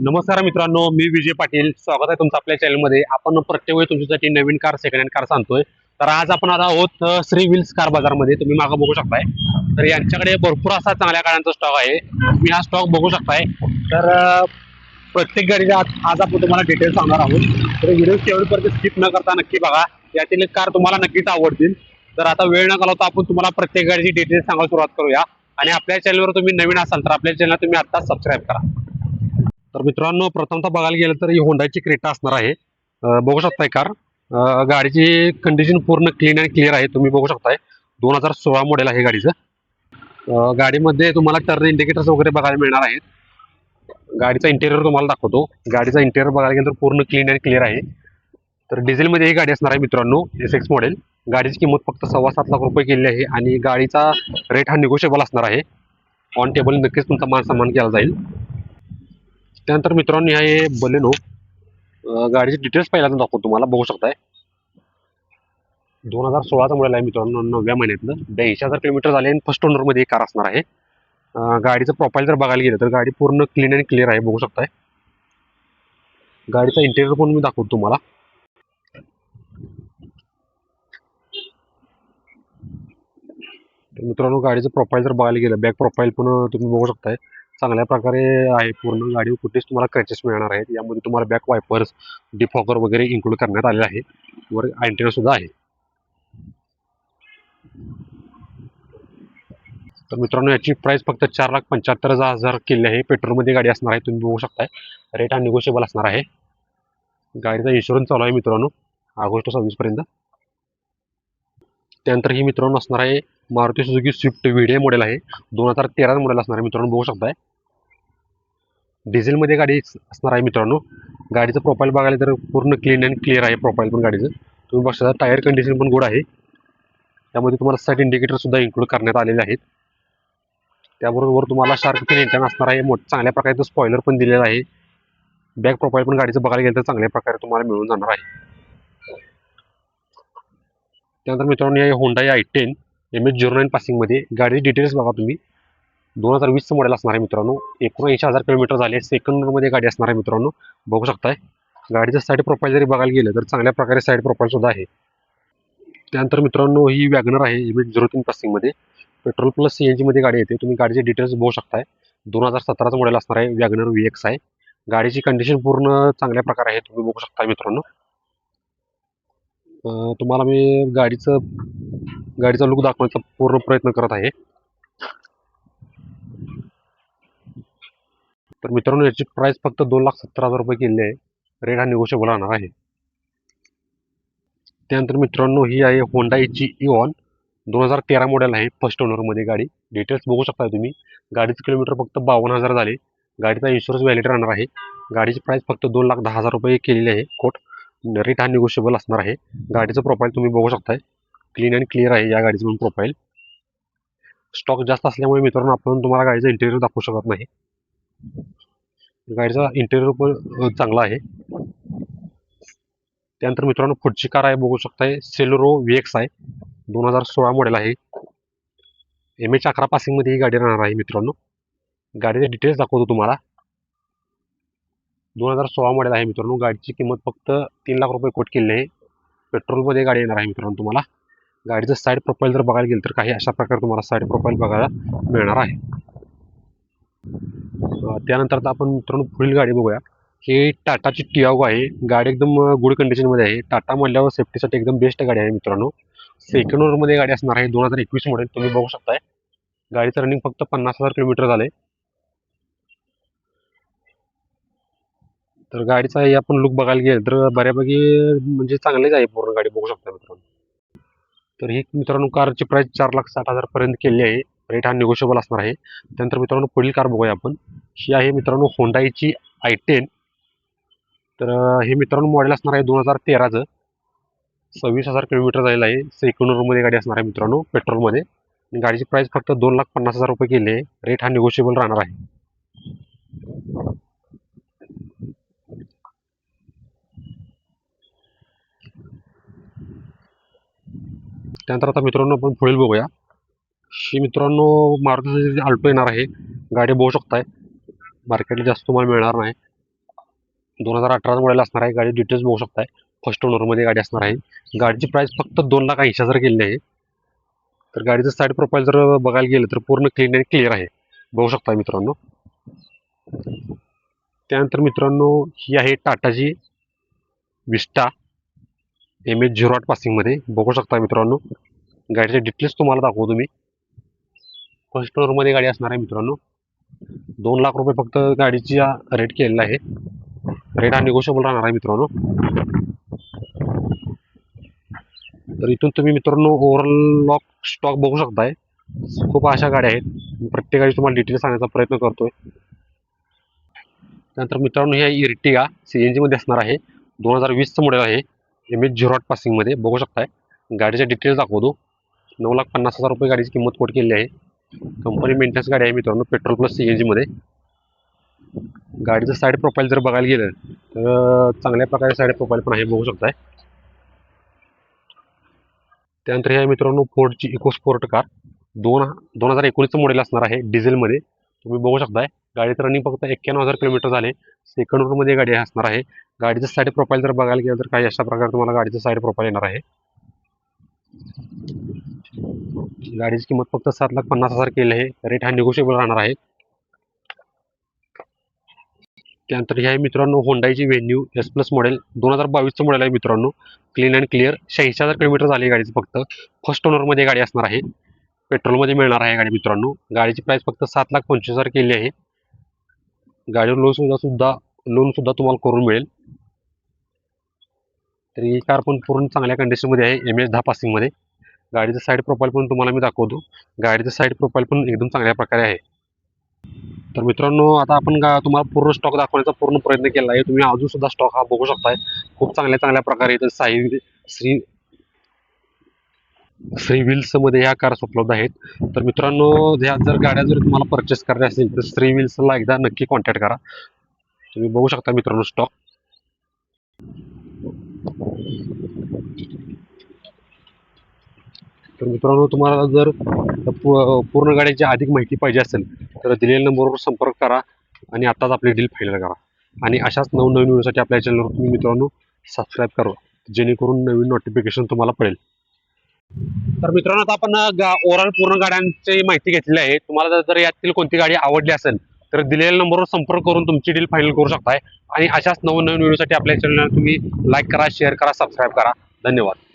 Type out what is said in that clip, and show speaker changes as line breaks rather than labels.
नमस्कार मित्रांनो, मी विजय पाटील. स्वागत आहे तुमचं आपल्या चॅनलमध्ये. आपण प्रत्येक वेळी तुमच्यासाठी नवीन कार, सेकंड हँड कार सांगतोय. तर आज आपण आहोत श्री व्हील्स कार बाजारमध्ये. तुम्ही मागं बघू शकताय. तर यांच्याकडे भरपूर असा चांगल्या गाड्यांचा स्टॉक आहे. तुम्ही हा स्टॉक बघू शकताय. तर प्रत्येक गाडीचा आज आपण तुम्हाला डिटेल्स सांगणार आहोत. तर व्हिडिओ शेवटपर्यंत स्किप न करता नक्की बघा. यातील कार तुम्हाला नक्कीच आवडतील. तर आता वेळ न घालवता आपण तुम्हाला प्रत्येक गाडीची डिटेल्स सांगायला सुरुवात करूया. आणि आपल्या चॅनलवर तुम्ही नवीन असाल तर आपल्या चॅनल तुम्ही आता सबस्क्राईब करा. तर मित्रांनो, प्रथमतः बघायला गेलं तर ही होंडाची क्रेटा असणार आहे. बघू शकताय कार. गाडीची कंडिशन पूर्ण क्लीन अँड क्लिअर आहे. तुम्ही बघू शकताय 2016 मॉडेल आहे गाडीचं. गाडीमध्ये तुम्हाला टर्न इंडिकेटर्स वगैरे बघायला मिळणार आहेत. गाडीचा इंटेरियर तुम्हाला दाखवतो. गाडीचा इंटेरियर बघायला गेलं तर पूर्ण क्लीन अँड क्लिअर आहे. तर डिझेलमध्ये ही गाडी असणार आहे मित्रांनो, SX मॉडेल. गाडीची किंमत फक्त 7.25 लाख रुपये केलेली आहे आणि गाडीचा रेट हा निगोशिएबल असणार आहे. ऑन टेबल नक्कीच तुमचा मान सन्मान केला जाईल. त्यानंतर मित्रांनो, हे बलेनो गाडीचे डिटेल्स पहिल्यांदा दाखवतो तुम्हाला. बघू शकताय 2016चा मॉडेल आहे मित्रांनो, 9व्या महिन्यातलं. 82,000 किलोमीटर झाले आणि फर्स्ट ओनरमध्ये कार असणार आहे. गाडीचं प्रोफाईल जर बघायला गेलं तर गाडी पूर्ण क्लीन अँड क्लिअर आहे. बघू शकताय. गाडीचा इंटेरियर पण मी दाखवतो तुम्हाला. तर मित्रांनो, गाडीचं प्रोफाईल जर बघायला गेलं, बॅक प्रोफाईल पण तुम्ही बघू शकताय. चांगल्या प्रकारे आहे. पूर्ण गाडीवर कुठेच तुम्हाला क्रॅचेस मिळणार आहेत. यामध्ये तुम्हाला बॅक वायपर्स, डिफॉगर वगैरे इन्क्लूड करण्यात आलेले आहे. वर अँटेना सुद्धा आहे. तर मित्रांनो, याची प्राइस फक्त 4,75,000 केली आहे. पेट्रोलमध्ये गाडी असणार आहे. तुम्ही बघू शकताय. रेट हा निगोशिएबल असणार आहे. गाडीचा इन्शुरन्स चालू आहे मित्रांनो, ऑगस्ट 26 पर्यंत. त्यानंतर ही मित्रांनो असणार आहे Maruti Suzuki Swift VDI model आहे. 2013 मॉडेल असणार आहे मित्रांनो. बघू शकताय. डिझेलमध्ये गाडी असणार आहे मित्रांनो. गाडीचं प्रोफाईल बघायला तर पूर्ण क्लीन अँड क्लिअर आहे प्रोफाईल पण गाडीचं. तुम्ही बघू शकता. टायर कंडिशन पण गुड आहे. त्यामध्ये तुम्हाला साईड इंडिकेटर सुद्धा इन्क्लूड करण्यात आलेले आहेत. त्याबरोबर तुम्हाला शार्क फिन एंटेना असणार आहे. चांगल्या प्रकारचं स्पॉइलर पण दिलेलं आहे. बॅक प्रोफाईल पण गाडीचं बघायला गेलं तर चांगल्या प्रकारे तुम्हाला मिळून जाणार आहे. त्यानंतर मित्रांनो, हे होंडा i10 MH09 पासिंगमध्ये गाडीचे डिटेल्स बघा तुम्ही. 2020चं मॉडेल असणार आहे मित्रांनो. 79,000 किलोमीटर झाले. सेकंड ओनरमध्ये गाडी असणार आहे मित्रांनो. बघू शकताय. गाडीचं साईड प्रोफाईल जरी बघायला गेलं तर चांगल्या प्रकारे साईड प्रोफाईल सुद्धा आहे. त्यानंतर मित्रांनो, ही वॅगनर आहे MH03 पासिंगमध्ये. पेट्रोल प्लस CNG मध्ये गाडी येते. तुम्ही गाडीचे डिटेल्स बघू शकताय. 2017चं मॉडेल असणार आहे. वॅगनर VX आहे. गाडीची कंडिशन पूर्ण चांगल्या प्रकारे आहे. तुम्ही बघू शकता मित्रांनो. तुम्हाला मी गाडीचा लुक दाखवण्याचा पूर्ण प्रयत्न करत आहे. तर मित्रांनो, याची प्राइस फक्त 2,70,000 रुपये केली आहे. रेट हा निगोशिएबल राहणार आहे. त्यानंतर मित्रांनो, ही आहे होंडाची इऑन 2013 मॉडेल आहे. फर्स्ट ओनरमध्ये गाडी. डिटेल्स बघू शकता तुम्ही. गाडीचं किलोमीटर फक्त 52,000 झाले. गाडीचा इन्शुरन्स व्हॅलिड राहणार आहे. गाडीची प्राइस फक्त 2,10,000 रुपये केलेली आहे. कोट रेट हा निगोशिएबल असणार आहे. गाडीचं प्रोफाईल तुम्ही बघू शकताय. क्लीन अँड क्लिअर आहे या गाडीचं पण प्रोफाईल. स्टॉक जास्त असल्यामुळे मित्रांनो आपण तुम्हाला गाडीचं इंटेरियर दाखवू शकत नाही. गाडीचा इंटेरियर पण चांगला आहे. त्यानंतर मित्रांनो, पुढची कार आहे. बघू शकताय. सेलेरो VX आहे. 2016 मॉडेल आहे. MH11 पासिंगमध्ये ही गाडी राहणार आहे मित्रांनो. गाडीचे डिटेल्स दाखवतो तुम्हाला. 2016 मॉडेल आहे मित्रांनो. गाडीची किंमत फक्त 3 लाख रुपये कोट केली आहे. पेट्रोलमध्ये गाडी येणार आहे मित्रांनो तुम्हाला. गाडीचं साईड प्रोफाईल जर बघायला गेलं तर काही अशा प्रकारे तुम्हाला साईड प्रोफाईल बघायला मिळणार आहे. त्यानंतर आपण मित्रांनो पुढील गाडी बघूया. ही टाटाची टियागो आहे. गाडी एकदम गुड कंडिशनमध्ये आहे. टाटा म्हणल्यावर सेफ्टीसाठी एकदम बेस्ट गाडी आहे मित्रांनो. सेकंड ओनरमध्ये गाडी असणार आहे. 2021 मॉडेल. तुम्ही बघू शकताय. गाडीचं रनिंग फक्त 50,000 किलोमीटर झाले. तर गाडीचा आपण लुक बघायला गेलं तर बऱ्यापैकी म्हणजे चांगलीच आहे. पूर्ण गाडी बघू शकता मित्रांनो. तर ही मित्रांनो कारची प्राइस 4,60,000 पर्यंत केली आहे. रेट हा निगोशिएबल असणार आहे. त्यानंतर मित्रांनो पुढील कार बघूया आपण. ही आहे मित्रांनो होंडाची i10. तर हे मित्रांनो मॉडेल असणार आहे 2013चं. 26,000 किलोमीटर झालेलं आहे. सेकंड ओनरमध्ये गाडी असणार आहे मित्रांनो. पेट्रोलमध्ये. गाडीची प्राइस फक्त 2,50,000 रुपये केली आहे. रेट हा निगोशिएबल राहणार आहे. त्यानंतर आता मित्रांनो आपण पुढील बघूया. ही मित्रांनो मारुती सुझुकी अल्टो येणार आहे. गाडी बघू शकताय. मार्केटला जास्त तुम्हाला मिळणार नाही. 2018 मॉडेल असणार आहे. गाडी डिटेल्स बघू शकताय. फर्स्ट ओनरमध्ये गाडी असणार आहे. गाडीची प्राइस फक्त 2,80,000 केलेली आहे. तर गाडीचं साईड प्रोफाईल जर बघायला गेलं तर पूर्ण क्लीन आणि क्लिअर आहे, बघू शकता मित्रांनो. त्यानंतर मित्रांनो ही आहे टाटाची विस्टा MH08 पासिंगमध्ये, बघू शकता मित्रांनो. गाडीचे डिटेल्स तुम्हाला दाखवतो मी. फर्स्ट ओनरमध्ये गाडी असणार आहे मित्रांनो. 2,00,000 रुपये फक्त गाडीची रेट केलेला आहे. रेट हा निगोशिएबल राहणार आहे मित्रांनो. तर इथून तुम्ही मित्रांनो ओव्हरऑल लॉक स्टॉक बघू शकताय. खूप अशा गाड्या आहेत. प्रत्येक गाडी तुम्हाला डिटेल्स सांगण्याचा प्रयत्न करतोय. त्यानंतर मित्रांनो ही इर्टिगा CNG मध्ये असणार आहे. 2020चं मॉडेल आहे. MH08 पासिंगमध्ये, बघू शकताय. गाडीचे डिटेल्स दाखवतो. 9,50,000 रुपये गाडीची किंमत कोट केलेली आहे. कंपनी मेंटेनन्स गाडी आहे मित्रांनो, पेट्रोल प्लस CNG मध्ये. गाडीचं साईड प्रोफाईल जर बघायला गेलं तर चांगल्या प्रकारे साईड प्रोफाईल पण आहे, बघू शकताय. त्यानंतर हे आहे मित्रांनो फोर्डची इकोस्पोर्ट कार. 2019चं मॉडेल असणार आहे, डिझेलमध्ये. तुम्ही बघू शकताय. गाडीचं रनिंग फक्त 91,000 किलोमीटर झाले. सेकंड ओनरमध्ये गाडी असणार आहे. गाडीचं साईड प्रोफाईल जर बघायला गेलं तर काही अशा प्रकारे तुम्हाला गाडीचं साईड प्रोफाईल येणार आहे. गाडीची किंमत फक्त 7,50,000 केली आहे. रेट हा निगोशिएबल राहणार आहे. त्यानंतर हे आहे मित्रांनो होंडाईची व्हेन्यू S+ मॉडेल. 2022चं मॉडेल आहे मित्रांनो. Clean and clear. 86,000 किलोमीटर झाली गाडीचं फक्त. फर्स्ट ओनरमध्ये गाडी असणार आहे. पेट्रोलमध्ये मिळणार आहे गाडी मित्रांनो. गाडीची प्राइस फक्त 7,25,000 केली आहे. गाडीवर लोन सुद्धा तुम्हाला करून मिळेल. तर ही कार पण पूर्ण चांगल्या कंडिशनमध्ये आहे, MH10 पासिंगमध्ये. गाडीचं साईड प्रोफाईल पण तुम्हाला मी दाखवतो. गाडीचं साईड प्रोफाईल पण एकदम चांगल्या प्रकारे आहे. तर मित्रांनो आता आपण तुम्हाला पूर्ण स्टॉक दाखवण्याचा पूर्ण प्रयत्न केला आहे. तुम्ही अजून सुद्धा स्टॉक हा बघू शकताय. खूप चांगल्या चांगल्या प्रकारे इथं श्री व्हील्समध्ये ह्या कार्स उपलब्ध आहेत. तर मित्रांनो ह्या जर गाड्या जर तुम्हाला परचेस करायच्या असतील तर श्री व्हील्सला एकदा नक्की कॉन्टॅक्ट करा. तुम्ही बघू शकता मित्रांनो स्टॉक. तर मित्रांनो तुम्हाला जर पूर्ण गाड्याची अधिक माहिती पाहिजे असेल तर दिलेल्या नंबरवर संपर्क करा आणि आताच आपली डील फायनल करा. आणि अशाच नवनवीन व्हिडिओसाठी आपल्या चॅनलवर तुम्ही मित्रांनो सबस्क्राईब करा, जेणेकरून नवीन नोटिफिकेशन तुम्हाला पडेल. तर मित्रांनो आता आपण ओव्हरऑल पूर्ण गाड्यांची माहिती घेतली आहे. तुम्हाला जर यातील कोणती गाडी आवडली असेल तर दिलेल्या नंबरवर संपर्क करून तुमची डील फायनल करू शकताय. आणि अशाच नवीन व्हिडिओसाठी आपल्या चॅनलला तुम्ही लाईक करा, शेअर करा, सबस्क्राईब करा. धन्यवाद.